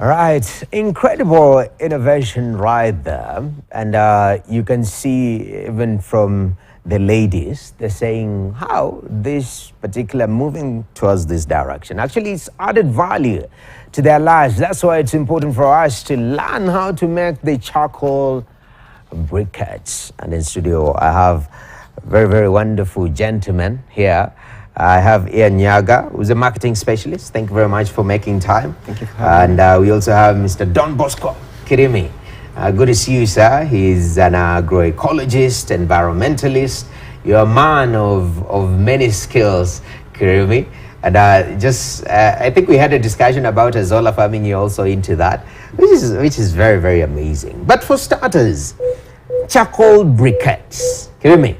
All right, incredible innovation right there. And you can see even from the ladies, they're saying how this particular moving towards this direction. Actually, it's added value to their lives. That's why it's important for us to learn how to make the charcoal briquettes. And in studio, I have a very, very wonderful gentleman here. I have Ian Nyaga, who's a marketing specialist. Thank you very much for making time. Thank you for having me. And we also have Mr. Don Bosco Kirimi. Good to see you, sir. He's an agroecologist, environmentalist. You're a man of many skills, Kirimi. And I think we had a discussion about Azolla farming. You're also into that, which is very, very amazing. But for starters, charcoal briquettes. Kirimi.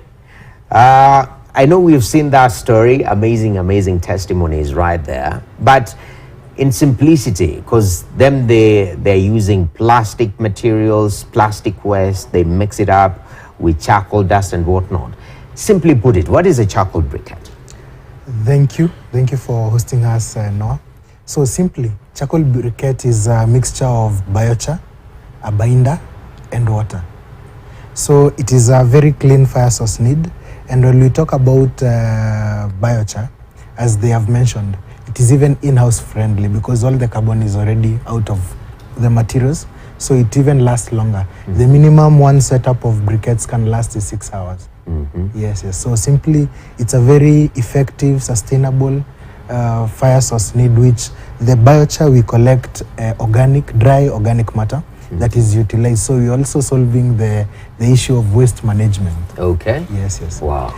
I know we've seen that story, amazing testimonies right there. But in simplicity, because they're using plastic materials, plastic waste, they mix it up with charcoal dust and whatnot. Simply put it, what is a charcoal briquette? Thank you for hosting us, Noah. So simply, charcoal briquette is a mixture of biochar, a binder, and water. So it is a very clean fire source need. And when we talk about biochar, as they have mentioned, it is even in-house friendly because all the carbon is already out of the materials, so it even lasts longer. Mm-hmm. The minimum one setup of briquettes can last is 6 hours. Mm-hmm. Yes. So simply, it's a very effective, sustainable fire source need, which the biochar we collect dry organic matter that is utilized. So we're also solving the issue of waste management. Okay. Yes. Wow.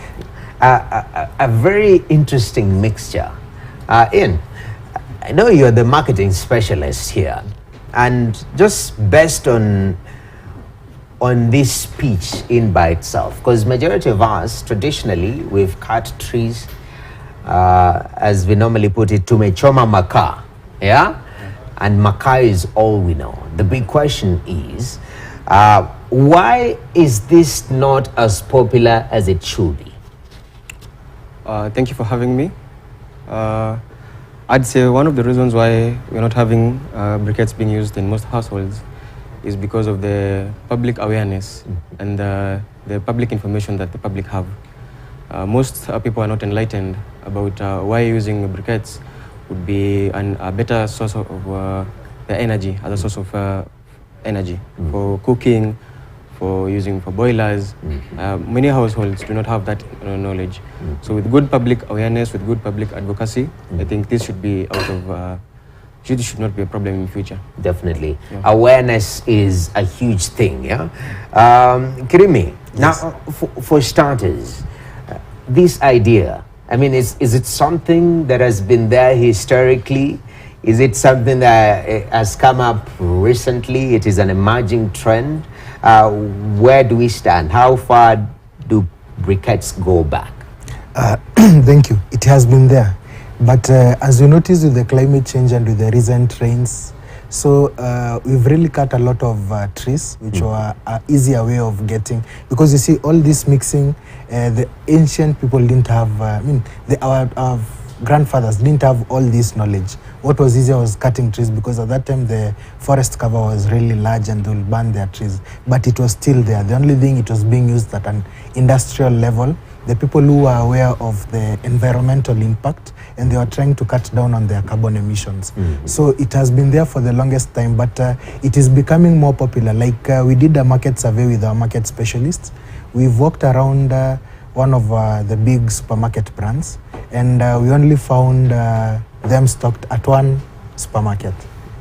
A very interesting mixture. Ian, I know you're the marketing specialist here, and just based on this speech in by itself, because majority of us traditionally we've cut trees, as we normally put it, tumechoma makaa, yeah? And makaa is all we know. The big question is, why is this not as popular as it should be? Thank you for having me. I'd say one of the reasons why we're not having briquettes being used in most households is because of the public awareness and the public information that the public have. Most people are not enlightened about why using briquettes would be a better source of the energy, as a source of energy for cooking, for using for boilers. Many households do not have that knowledge. So with good public awareness, with good public advocacy, I think this should be out of, should not be a problem in the future. Definitely. Yeah. Awareness is a huge thing, yeah? Kirimi, yes. Now for starters, this idea, I mean, is it something that has been there historically? Is it something that has come up recently? It is an emerging trend. Where do we stand? How far do briquettes go back? Thank you. It has been there. But as you notice with the climate change and with the recent rains, so we've really cut a lot of trees, which were an easier way of getting, because you see all this mixing, the ancient people didn't have, our grandfathers didn't have all this knowledge. What was easier was cutting trees, because at that time the forest cover was really large and they would burn their trees, but it was still there. The only thing, it was being used at an industrial level. The people who were aware of the environmental impact, and they were trying to cut down on their carbon emissions. So it has been there for the longest time, but it is becoming more popular. Like we did a market survey with our market specialists. We've walked around one of the big supermarket brands, and we only found them stocked at one supermarket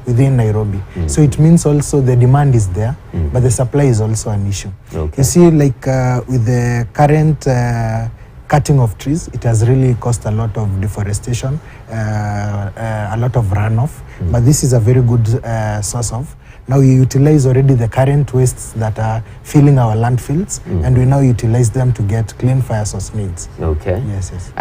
within Nairobi. So it means also the demand is there, but the supply is also an issue. Okay. You see, like with the current cutting of trees, it has really caused a lot of deforestation, a lot of runoff, but this is a very good source of. Now we utilize already the current wastes that are filling our landfills, and we now utilize them to get clean fire source needs. Okay. Yes.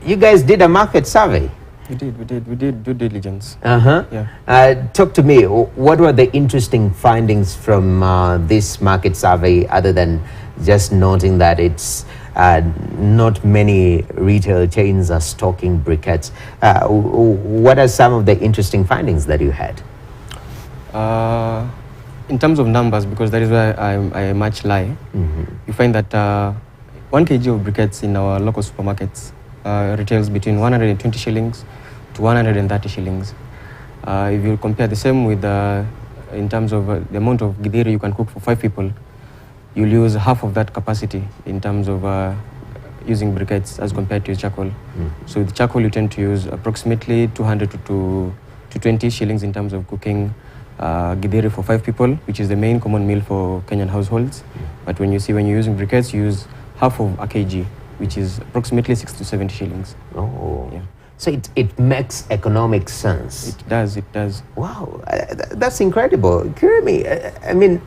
You guys did a market survey? We did due diligence. Yeah. Talk to me. What were the interesting findings from this market survey, other than just noting that it's not many retail chains are stocking briquettes? What are some of the interesting findings that you had? In terms of numbers, because that is where I much lie, you find that 1 kg of briquettes in our local supermarkets retails between 120 shillings to 130 shillings. If you compare the same with in terms of the amount of githeri you can cook for 5 people, you'll use half of that capacity in terms of using briquettes as compared to charcoal. So with charcoal you tend to use approximately 200 to 20 shillings in terms of cooking githeri for 5 people, which is the main common meal for Kenyan households. But when you're using briquettes, you use half of a kg, which is approximately 60 to 70 shillings. Oh, yeah. So it makes economic sense. It does, it does. Wow, that's incredible. Kiremi, I mean,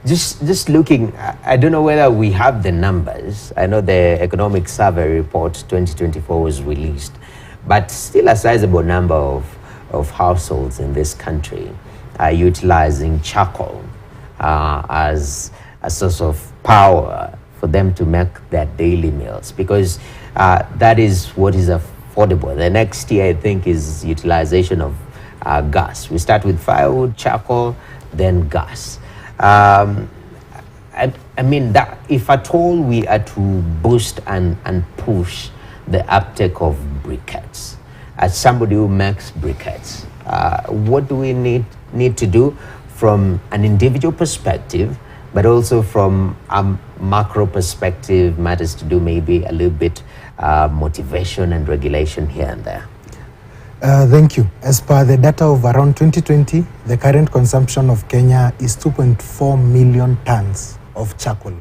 just looking, I don't know whether we have the numbers. I know the Economic Survey Report 2024 was released, but still a sizable number of households in this country are utilizing charcoal as a source of power for them to make their daily meals, because that is what is affordable. The next year, I think, is utilization of gas. We start with firewood, charcoal, then gas. I mean, that if at all we are to boost and push the uptake of briquettes, as somebody who makes briquettes, what do we need to do from an individual perspective, but also from a macro perspective? Matters to do maybe a little bit motivation and regulation here and there. Thank you. As per the data of around 2020, the current consumption of Kenya is 2.4 million tons of charcoal.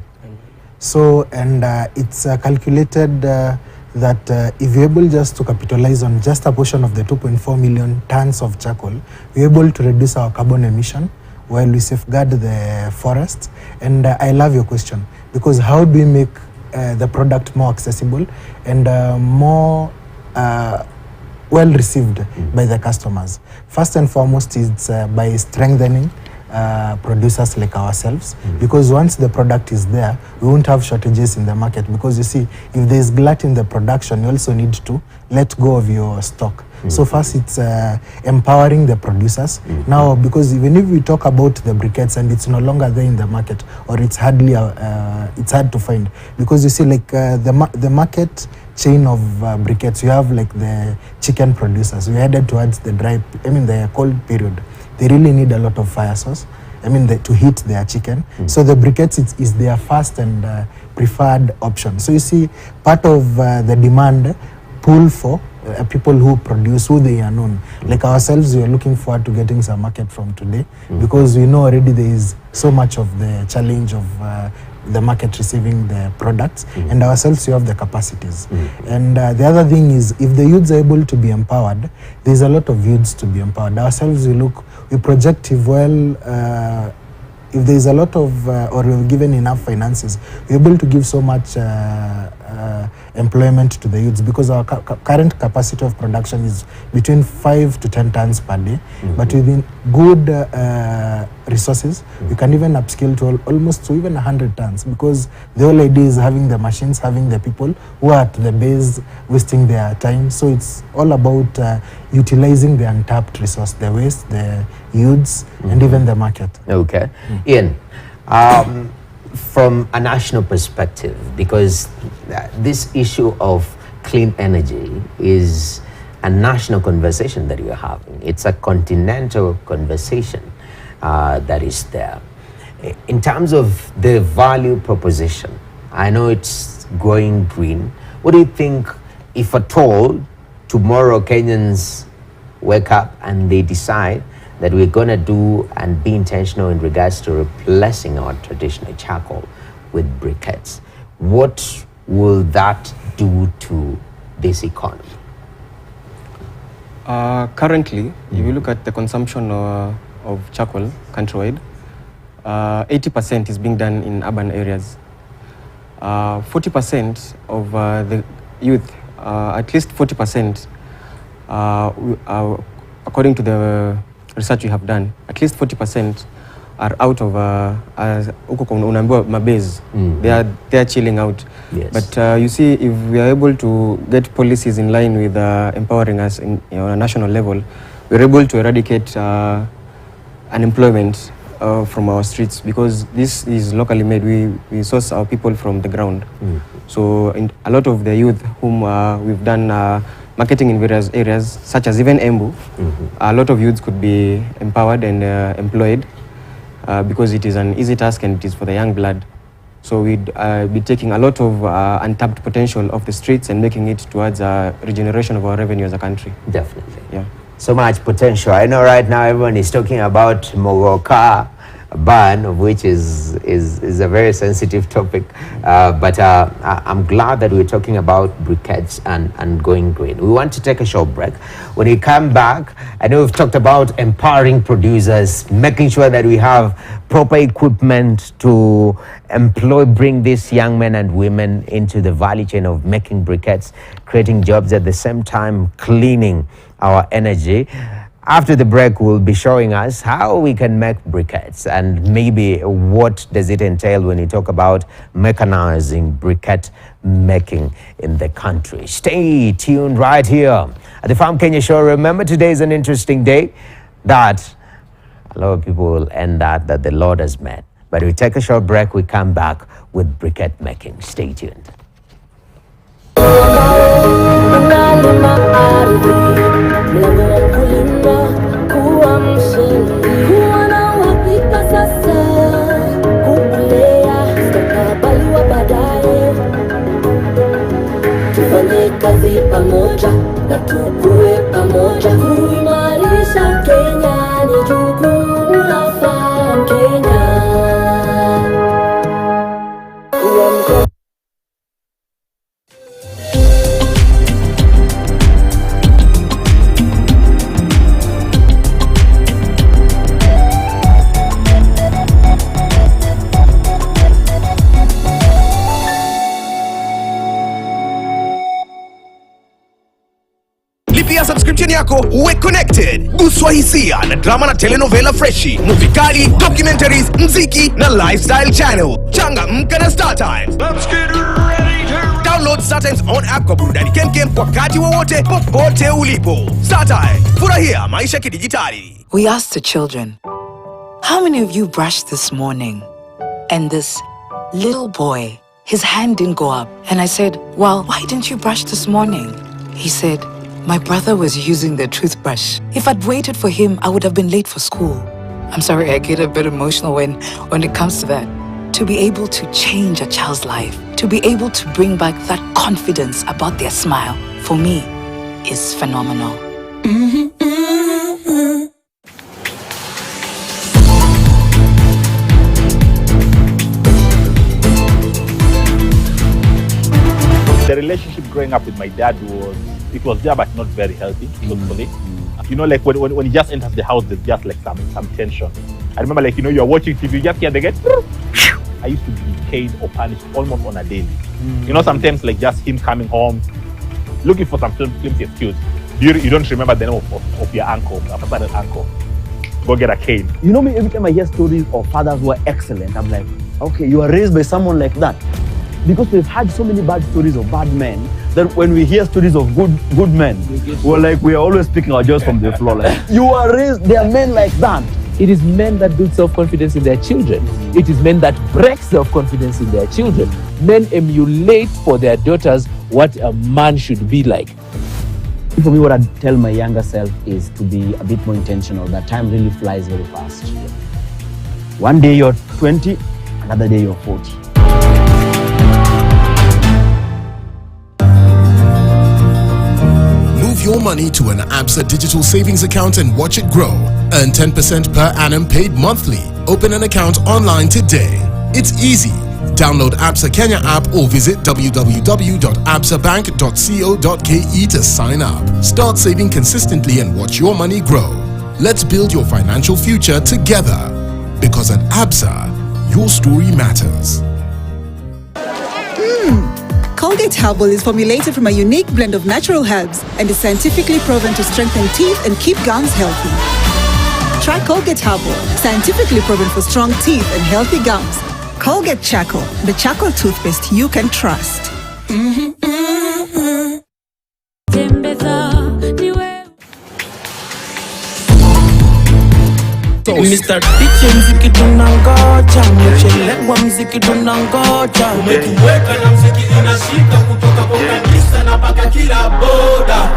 So, and it's calculated that if we're able just to capitalize on just a portion of the 2.4 million tons of charcoal, we're able to reduce our carbon emission while we safeguard the forest. And I love your question, because how do we make the product more accessible and more well received by the customers? First and foremost, it's by strengthening producers like ourselves, because once the product is there, we won't have shortages in the market. Because you see, if there is glut in the production, you also need to let go of your stock. So first, it's empowering the producers. Now, because even if we talk about the briquettes and it's no longer there in the market, or it's hardly it's hard to find, because you see, like the market chain of briquettes, you have like the chicken producers. We headed towards the the cold period. They really need a lot of fire source, to heat their chicken. So the briquettes is their first and preferred option. So you see, part of the demand pull for people who produce, who they are known. Like ourselves, we are looking forward to getting some market from today, because we know already there is so much of the challenge of the market receiving the products, and ourselves, we have the capacities. And the other thing is, if the youths are able to be empowered, there's a lot of youths to be empowered. Ourselves, we project if there's a lot of, or we've given enough finances, we're able to give so much employment to the youths, because our current capacity of production is between 5 to 10 tons per day. But within good resources, we can even upscale to almost to even 100 tons, because the whole idea is having the machines, having the people who are at the base wasting their time. So it's all about utilizing the untapped resource, the waste, the youths, and even the market. Okay. Ian, from a national perspective, because this issue of clean energy is a national conversation that you're having. It's a continental conversation that is there. In terms of the value proposition, I know it's going green. What do you think, if at all, tomorrow Kenyans wake up and they decide that we're going to do and be intentional in regards to replacing our traditional charcoal with briquettes? What will that do to this economy? Currently, if you look at the consumption of charcoal countrywide, 80% is being done in urban areas. 40% of the youth, at least 40%, according to the research we have done, at least 40% are out of mabase. They are chilling out. Yes. But you see, if we are able to get policies in line with empowering us on a national level, we're able to eradicate unemployment from our streets, because this is locally made. We source our people from the ground. So a lot of the youth whom we've done marketing in various areas, such as even Embu, a lot of youths could be empowered and employed because it is an easy task and it is for the young blood. So we'd be taking a lot of untapped potential of the streets and making it towards regeneration of our revenue as a country. Definitely. Yeah. So much potential. I know right now everyone is talking about Mogoka ban, which is a very sensitive topic, but I'm glad that we're talking about briquettes and going green. We want to take a short break. When we come back, I know we've talked about empowering producers, making sure that we have proper equipment to bring these young men and women into the value chain of making briquettes, creating jobs at the same time, cleaning our energy. After the break, we'll be showing us how we can make briquettes and maybe what does it entail when you talk about mechanizing briquette making in the country. Stay tuned right here at the Farm Kenya Show. Remember, today is an interesting day that a lot of people will end that the Lord has made. But we take a short break, we come back with briquette making. Stay tuned. Kazi pamoja na tukue pamoja, kuimarisha Kenya ni jukumu la Farm Kenya. Lipia subscription yako uwe connected. Guswa hisia na drama na telenovela freshi, movie kali, documentaries, mziki na lifestyle channel. Changamka na Star Times. Let's get ready to download Star Times on app kwa burudani kemkem wakati wowote popote ulipo. Star Times, furahia maisha kidijitali. We asked the children, how many of you brushed this morning? And this little boy, his hand didn't go up. And I said, well, why didn't you brush this morning? He said, my brother was using the toothbrush. If I'd waited for him, I would have been late for school. I'm sorry, I get a bit emotional when it comes to that. To be able to change a child's life, to be able to bring back that confidence about their smile, for me, is phenomenal. The relationship growing up with my dad it was there, but not very healthy, truthfully. You know, like when he just enters the house, there's just like some tension. I remember, like, you know, you're watching TV, you just hear the gate. I used to be caned or punished almost on a daily. You know, sometimes like just him coming home, looking for some flimsy excuse. You don't remember the name of your uncle, your father's uncle. Go get a cane. You know me, every time I hear stories of fathers who are excellent, I'm like, okay, you are raised by someone like that. Because we've had so many bad stories of bad men that when we hear stories of good men, we are always picking our jaws from the floor. Like, you are raised, they are men like that. It is men that build self-confidence in their children. It is men that break self-confidence in their children. Men emulate for their daughters what a man should be like. For me, what I'd tell my younger self is to be a bit more intentional. That time really flies very fast. One day you're 20, another day you're 40. Move your money to an ABSA digital savings account and watch it grow. Earn 10% per annum paid monthly. Open an account online today. It's easy. Download ABSA Kenya app or visit www.absabank.co.ke to sign up. Start saving consistently and watch your money grow. Let's build your financial future together. Because at ABSA, your story matters. Colgate Herbal is formulated from a unique blend of natural herbs and is scientifically proven to strengthen teeth and keep gums healthy. Try Colgate Herbal, scientifically proven for strong teeth and healthy gums. Colgate Charcoal, the charcoal toothpaste you can trust. Mr. DJ mziki tunangoja, mchelewa mziki tunangoja. Umetuweka na mziki inashika kutoka kwa kanisa na mpaka kila boda.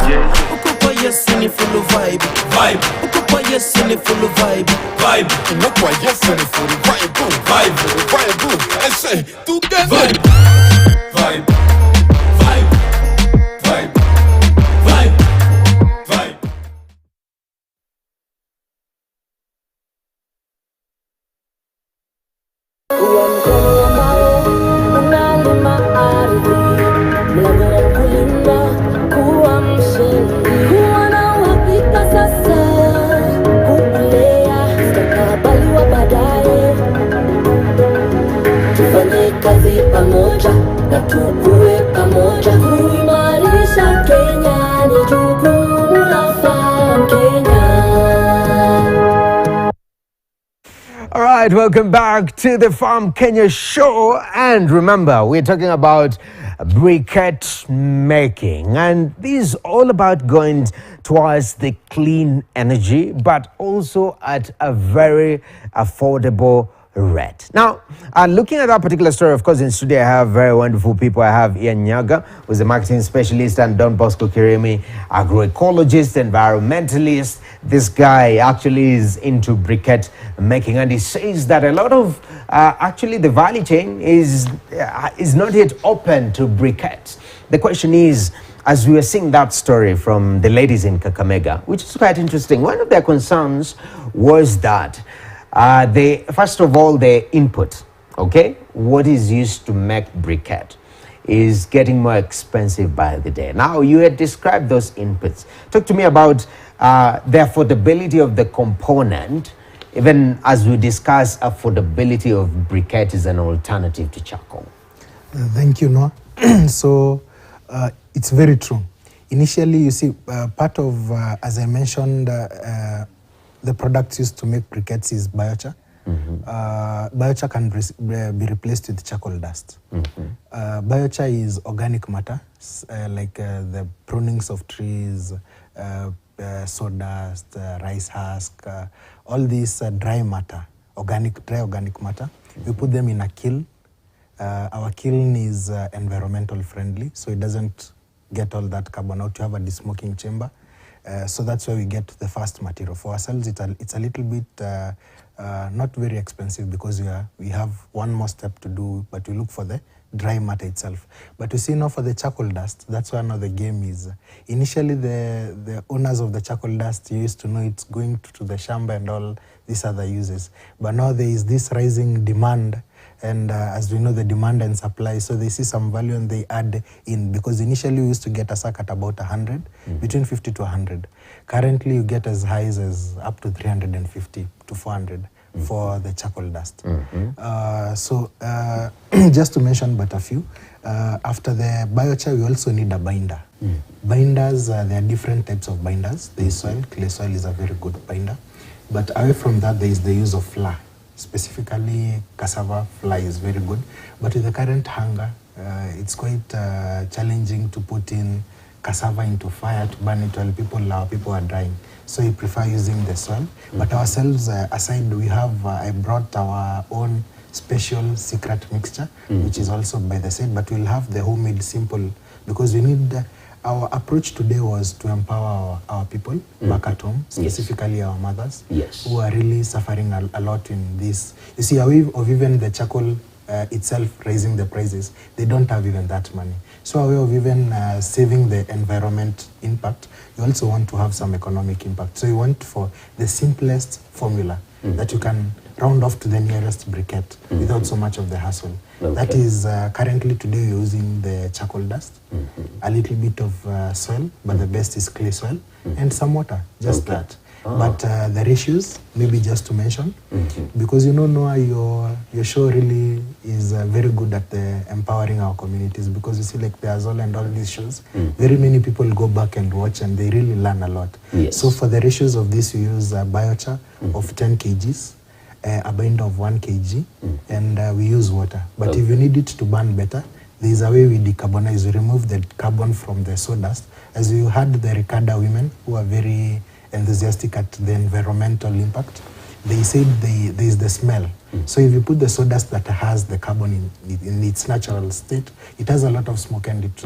Uko kwa yes ni full vibe, vibe. Uko kwa yes ni full vibe, vibe. Uko kwa yes ni full vibe, vibe, vibe. I say together. Vibe, vibe, vibe, vibe, vibe, vibe. Kuwa mkono ambao unalima ardhi, mlango wa kulinda, kuwa mshindi, kuwa na uhakika sasa, kukulea mustakabali wa baadaye. Tufanye kazi pamoja na tukue pamoja, kuimarisha Kenya ni jukumu la Farm Kenya. All right, welcome back to the Farm Kenya show. And remember, we're talking about briquette making. And this is all about going towards the clean energy, but also at a very affordable rate. Now, looking at that particular story, of course, in studio, I have very wonderful people. I have Ian Nyaga, who's a marketing specialist, and Don Bosco Kirimi, agroecologist, environmentalist. This guy actually is into briquette making, and he says that a lot of, actually, the value chain is not yet open to briquettes. The question is, as we were seeing that story from the ladies in Kakamega, which is quite interesting, one of their concerns was that first of all, the input, okay, what is used to make briquette is getting more expensive by the day. Now, you had described those inputs. Talk to me about the affordability of the component, even as we discuss affordability of briquette is an alternative to charcoal. Thank you, Noah. So, it's very true. Initially, you see, part of, as I mentioned, the products used to make briquettes is biochar. Biochar can be replaced with charcoal dust. Biochar is organic matter, like the prunings of trees, sawdust, rice husk, all this dry matter, dry organic matter. We put them in a kiln. Our kiln is environmental friendly, so it doesn't get all that carbon out. You have a desmoking chamber. So that's where we get the first material. For ourselves, it's a little bit not very expensive because we have one more step to do, but we look for the dry matter itself. But you see now for the charcoal dust, that's where now the game is. Initially, the owners of the charcoal dust used to know it's going to the shamba and all these other uses. But now there is this rising demand. And as we know, the demand and supply, so they see some value and they add in, because initially we used to get a sack at about 100, between 50 to 100. Currently, you get as high as up to 350 to 400 for the charcoal dust. Just to mention but a few, after the biochar, we also need a binder. Binders, there are different types of binders. There is soil, clay soil is a very good binder. But away from that, there is the use of flour. Specifically, cassava flour is very good, but with the current hunger, it's quite challenging to put in cassava into fire to burn it while our people are dying. So we prefer using the soil. But ourselves, aside, we have, I brought our own special secret mixture, which is also by the side, but we'll have the homemade simple, because we need, our approach today was to empower our people back at home, specifically our mothers, who are really suffering a lot in this. You see, away of even the charcoal itself raising the prices, they don't have even that money. So a way of even saving the environment impact, you also want to have some economic impact. So you want for the simplest formula that you can round off to the nearest briquette without so much of the hassle. Okay. That is currently today we're using the charcoal dust, a little bit of soil, but the best is clay soil, and some water, just that. But the ratios, maybe just to mention, because you know, Noah, your show really is very good at empowering our communities, because you see, like the Azol and all these shows, very many people go back and watch and they really learn a lot. So for the ratios of this, we use biochar of 10 kgs, a binder of 1 kg, and we use water. But if you need it to burn better, there is a way we decarbonize. We remove the carbon from the sawdust. As you had the Ricarda women who are very enthusiastic at the environmental impact, they said there is the smell. So if you put the sawdust that has the carbon in its natural state, it has a lot of smoke, and it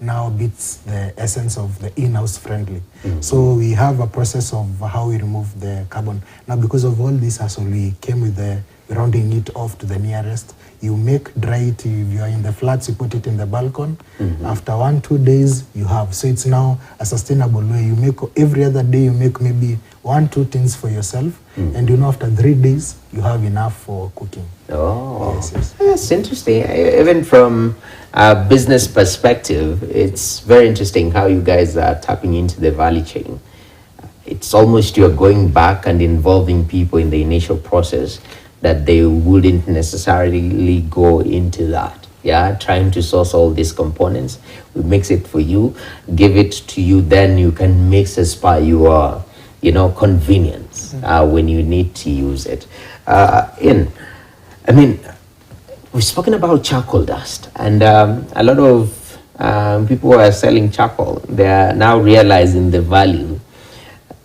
now beats the essence of the in-house friendly. So we have a process of how we remove the carbon. Now, because of all this hassle, we came with the rounding it off to the nearest. You make dry it. If you are in the flats, you put it in the balcony. After 1-2 days, you have. So it's now a sustainable way. You make every other day, you make maybe 1-2 tins for yourself, and you know after 3 days you have enough for cooking. Oh, yes. That's interesting. Even from a business perspective, it's very interesting how you guys are tapping into the value chain. It's almost you're going back and involving people in the initial process that they wouldn't necessarily go into that. Yeah, trying to source all these components. We mix it for you, give it to you, then you can mix as per your convenience when you need to use it. We've spoken about charcoal dust, and a lot of people who are selling charcoal, they are now realizing the value.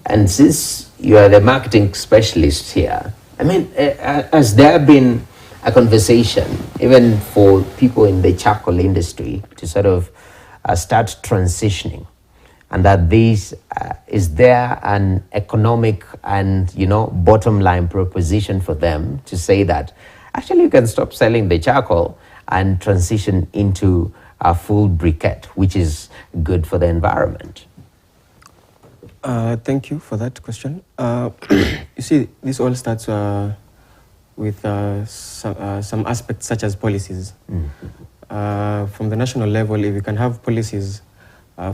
And since you are the marketing specialist here, has there been a conversation, even for people in the charcoal industry, to sort of start transitioning? And that is there an economic and bottom line proposition for them to say that actually you can stop selling the charcoal and transition into a full briquette, which is good for the environment? Thank you for that question. You see, this all starts with some aspects such as policies. From the national level, if you can have policies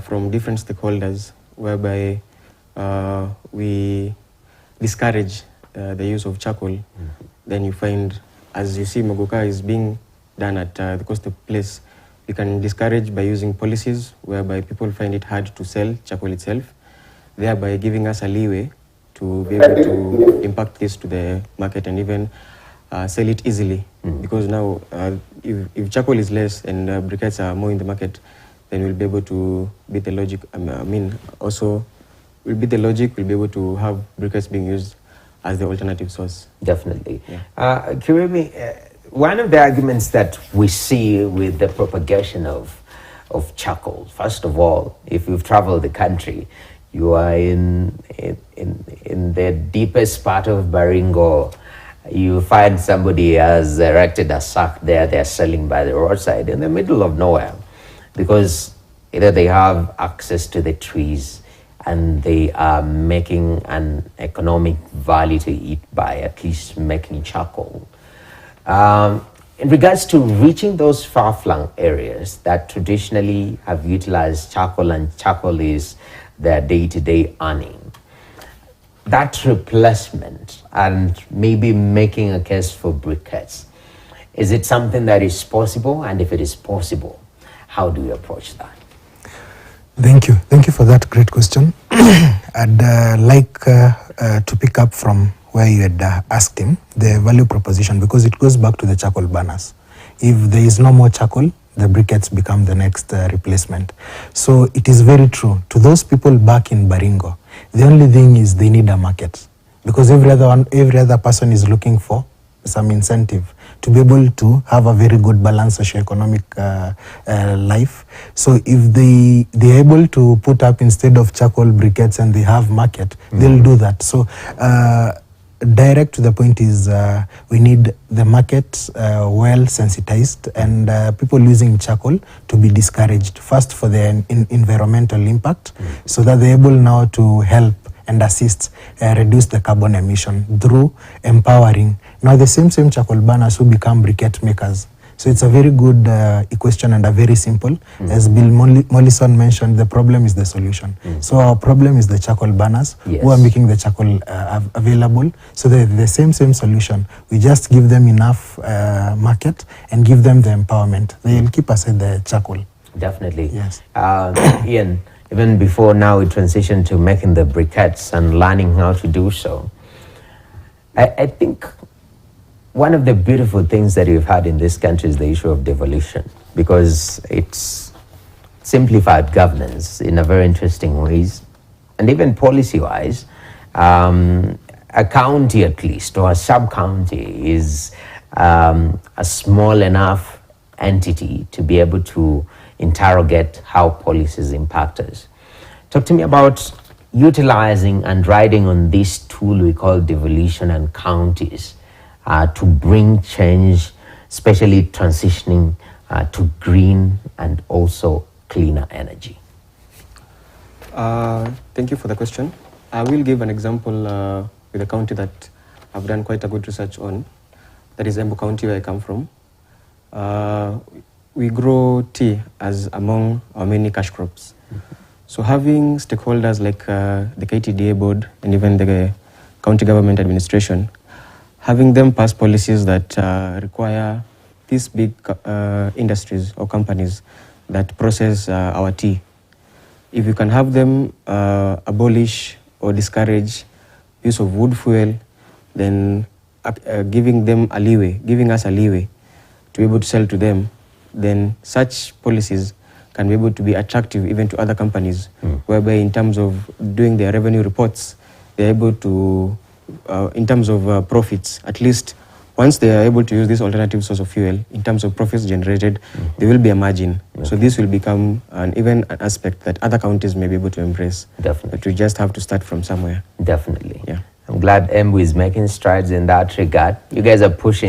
from different stakeholders whereby we discourage the use of charcoal, then you find, as you see, Mogoka is being done at the coast of place. You can discourage by using policies whereby people find it hard to sell charcoal itself, thereby giving us a leeway to be able to impact this to the market and even sell it easily. Because now, if charcoal is less and briquettes are more in the market, then we'll be able to beat the logic. Also, we'll beat the logic, we'll be able to have briquettes being used as the alternative source. Definitely. Yeah. Kirimi, one of the arguments that we see with the propagation of charcoal, first of all, if you've traveled the country, you are in the deepest part of Baringo, you find somebody has erected a sack there, they're selling by the roadside in the middle of nowhere, because either they have access to the trees and they are making an economic value to it by at least making charcoal. In regards to reaching those far-flung areas that traditionally have utilized charcoal, and charcoal is their day-to-day earning, that replacement and maybe making a case for briquettes, is it something that is possible? And if it is possible, how do you approach that? Thank you for that great question. I'd like to pick up from where you had asked him, the value proposition, because it goes back to the charcoal burners. If there is no more charcoal, the briquettes become the next replacement. So it is very true. To those people back in Baringo, the only thing is they need a market, because every other person is looking for some incentive to be able to have a very good balanced socioeconomic life. So if they're able to put up, instead of charcoal, briquettes, and they have market, they'll do that. So direct to the point is we need the market well sensitized, and people using charcoal to be discouraged, first for the environmental impact, so that they're able now to help and assist reduce the carbon emission through empowering now the same charcoal burners who become briquette makers. So it's a very good equation and a very simple. As Bill Mollison mentioned, the problem is the solution. So our problem is the charcoal burners who are making the charcoal available. So the same solution. We just give them enough market and give them the empowerment. They'll keep aside the charcoal. Definitely. Yes. Ian, even before now we transition to making the briquettes and learning how to do so, I think one of the beautiful things that we've had in this country is the issue of devolution, because it's simplified governance in a very interesting ways, and even policy-wise, a county at least, or a sub-county, is a small enough entity to be able to interrogate how policies impact us. Talk to me about utilizing and riding on this tool we call devolution and counties to bring change, especially transitioning to green and also cleaner energy. Thank you for the question. I will give an example with a county that I've done quite a good research on. That is Embu County, where I come from. We grow tea as among our many cash crops. So having stakeholders like the KTDA board and even the county government administration, having them pass policies that require these big industries or companies that process our tea, if you can have them abolish or discourage use of wood fuel, then giving us a leeway to be able to sell to them, then such policies can be able to be attractive even to other companies, whereby in terms of doing their revenue reports, they're able to, in terms of profits, at least once they are able to use this alternative source of fuel, in terms of profits generated, there will be a margin. So this will become even an aspect that other counties may be able to embrace. Definitely. But we just have to start from somewhere. Definitely. Yeah. I'm glad Embu is making strides in that regard. You guys are pushing